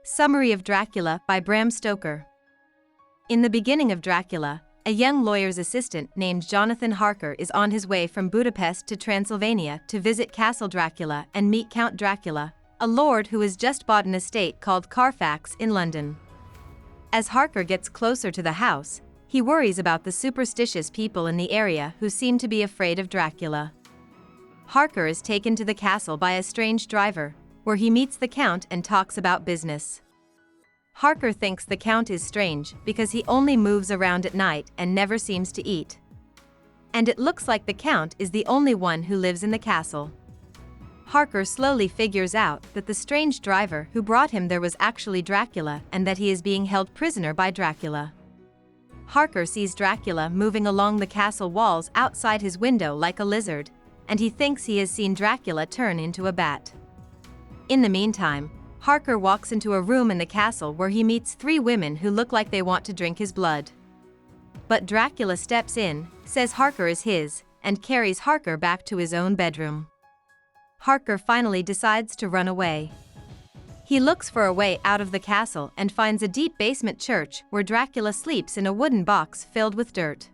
Summary of Dracula by Bram Stoker. In the beginning of Dracula, a young lawyer's assistant named Jonathan Harker is on his way from Budapest to Transylvania to visit Castle Dracula and meet Count Dracula, a lord who has just bought an estate called Carfax in London. As Harker gets closer to the house, he worries about the superstitious people in the area who seem to be afraid of Dracula. Harker is taken to the castle by a strange driver, where he meets the Count and talks about business. Harker thinks the Count is strange because he only moves around at night and never seems to eat. And it looks like the Count is the only one who lives in the castle. Harker slowly figures out that the strange driver who brought him there was actually Dracula and that he is being held prisoner by Dracula. Harker sees Dracula moving along the castle walls outside his window like a lizard, and he thinks he has seen Dracula turn into a bat. In the meantime, Harker walks into a room in the castle where he meets three women who look like they want to drink his blood. But Dracula steps in, says Harker is his, and carries Harker back to his own bedroom. Harker finally decides to run away. He looks for a way out of the castle and finds a deep basement church where Dracula sleeps in a wooden box filled with dirt.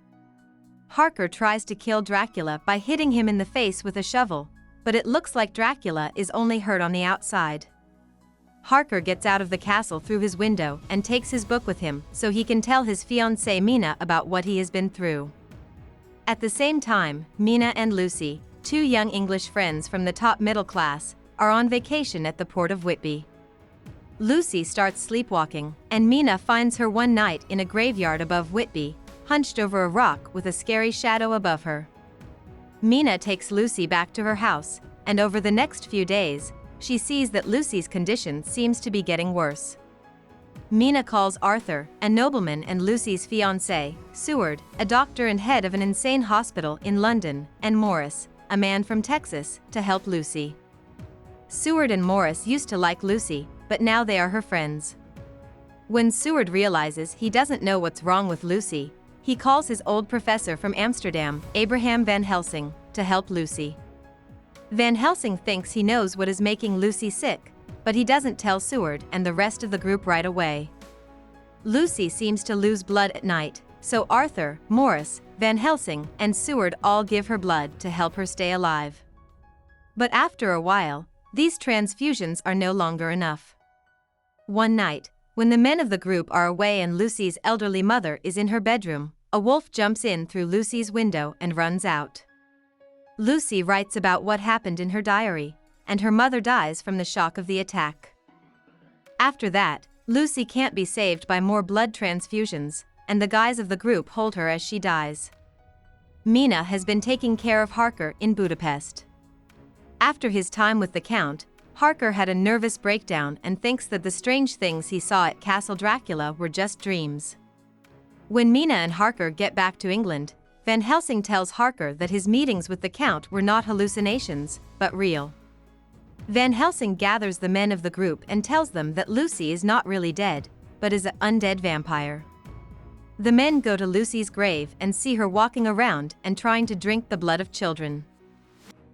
Harker tries to kill Dracula by hitting him in the face with a shovel, but it looks like Dracula is only hurt on the outside. Harker gets out of the castle through his window and takes his book with him so he can tell his fiancée Mina about what he has been through. At the same time, Mina and Lucy, two young English friends from the top middle class, are on vacation at the port of Whitby. Lucy starts sleepwalking, and Mina finds her one night in a graveyard above Whitby, hunched over a rock with a scary shadow above her. Mina takes Lucy back to her house, and over the next few days, she sees that Lucy's condition seems to be getting worse. Mina calls Arthur, a nobleman and Lucy's fiancé, Seward, a doctor and head of an insane hospital in London, and Morris, a man from Texas, to help Lucy. Seward and Morris used to like Lucy, but now they are her friends. When Seward realizes he doesn't know what's wrong with Lucy, he calls his old professor from Amsterdam, Abraham Van Helsing, to help Lucy. Van Helsing thinks he knows what is making Lucy sick, but he doesn't tell Seward and the rest of the group right away. Lucy seems to lose blood at night, so Arthur, Morris, Van Helsing, and Seward all give her blood to help her stay alive. But after a while, these transfusions are no longer enough. One night, when the men of the group are away and Lucy's elderly mother is in her bedroom, a wolf jumps in through Lucy's window and runs out. Lucy writes about what happened in her diary, and her mother dies from the shock of the attack. After that, Lucy can't be saved by more blood transfusions, and the guys of the group hold her as she dies. Mina has been taking care of Harker in Budapest. After his time with the Count, Harker had a nervous breakdown and thinks that the strange things he saw at Castle Dracula were just dreams. When Mina and Harker get back to England, Van Helsing tells Harker that his meetings with the Count were not hallucinations, but real. Van Helsing gathers the men of the group and tells them that Lucy is not really dead, but is an undead vampire. The men go to Lucy's grave and see her walking around and trying to drink the blood of children.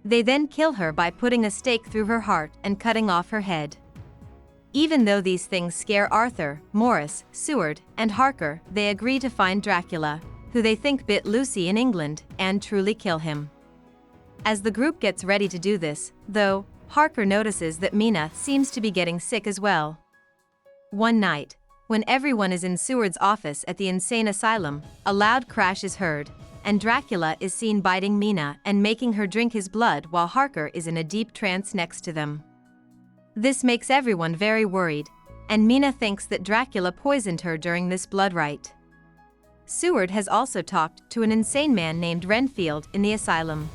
They then kill her by putting a stake through her heart and cutting off her head. Even though these things scare Arthur, Morris, Seward, and Harker, they agree to find Dracula, who they think bit Lucy in England, and truly kill him. As the group gets ready to do this, though, Harker notices that Mina seems to be getting sick as well. One night, when everyone is in Seward's office at the insane asylum, a loud crash is heard, and Dracula is seen biting Mina and making her drink his blood while Harker is in a deep trance next to them. This makes everyone very worried, and Mina thinks that Dracula poisoned her during this blood rite. Seward has also talked to an insane man named Renfield in the asylum.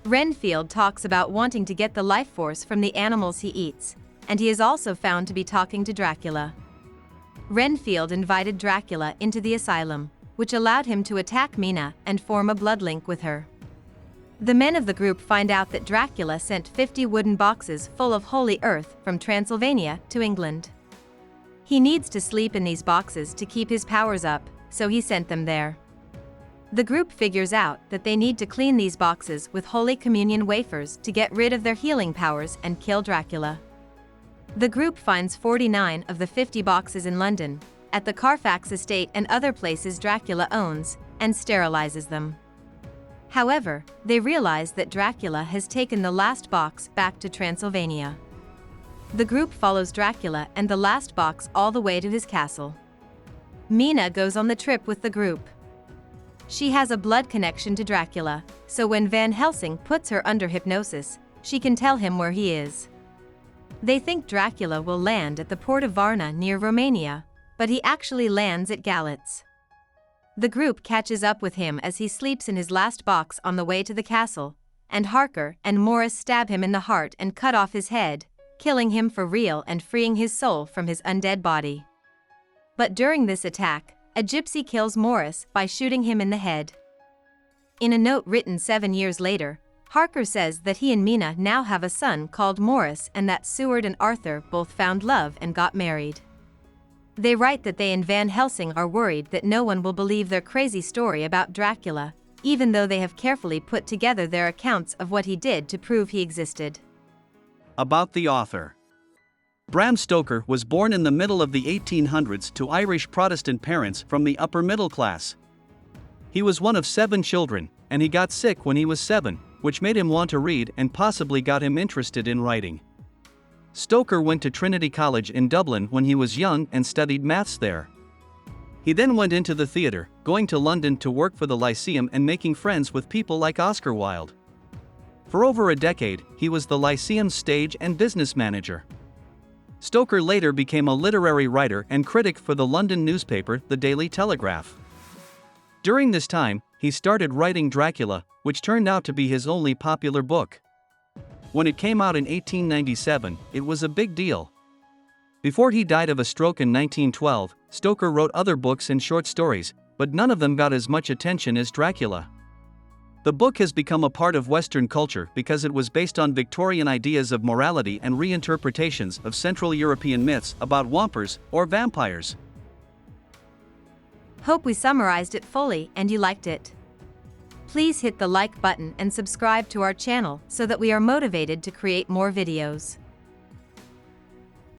Renfield talks about wanting to get the life force from the animals he eats, and he is also found to be talking to Dracula. Renfield invited Dracula into the asylum, which allowed him to attack Mina and form a blood link with her. The men of the group find out that Dracula sent 50 wooden boxes full of holy earth from Transylvania to England. He needs to sleep in these boxes to keep his powers up, so he sent them there. The group figures out that they need to clean these boxes with Holy Communion wafers to get rid of their healing powers and kill Dracula. The group finds 49 of the 50 boxes in London, at the Carfax estate and other places Dracula owns, and sterilizes them. However, they realize that Dracula has taken the last box back to Transylvania. The group follows Dracula and the last box all the way to his castle. Mina goes on the trip with the group. She has a blood connection to Dracula, so when Van Helsing puts her under hypnosis, she can tell him where he is. They think Dracula will land at the port of Varna near Romania, but he actually lands at Galatz. The group catches up with him as he sleeps in his last box on the way to the castle, and Harker and Morris stab him in the heart and cut off his head, killing him for real and freeing his soul from his undead body. But during this attack, a gypsy kills Morris by shooting him in the head. In a note written 7 years later, Harker says that he and Mina now have a son called Morris and that Seward and Arthur both found love and got married. They write that they and Van Helsing are worried that no one will believe their crazy story about Dracula, even though they have carefully put together their accounts of what he did to prove he existed. About the author. Bram Stoker was born in the middle of the 1800s to Irish Protestant parents from the upper middle class. He was one of 7 children, and he got sick when he was 7, which made him want to read and possibly got him interested in writing. Stoker went to Trinity College in Dublin when he was young and studied maths there. He then went into the theatre, going to London to work for the Lyceum and making friends with people like Oscar Wilde. For over a decade, he was the Lyceum's stage and business manager. Stoker later became a literary writer and critic for the London newspaper, the Daily Telegraph. During this time, he started writing Dracula, which turned out to be his only popular book. When it came out in 1897, it was a big deal. Before he died of a stroke in 1912, Stoker wrote other books and short stories, but none of them got as much attention as Dracula. The book has become a part of Western culture because it was based on Victorian ideas of morality and reinterpretations of Central European myths about wampers or vampires. Hope we summarized it fully and you liked it. Please hit the like button and subscribe to our channel so that we are motivated to create more videos.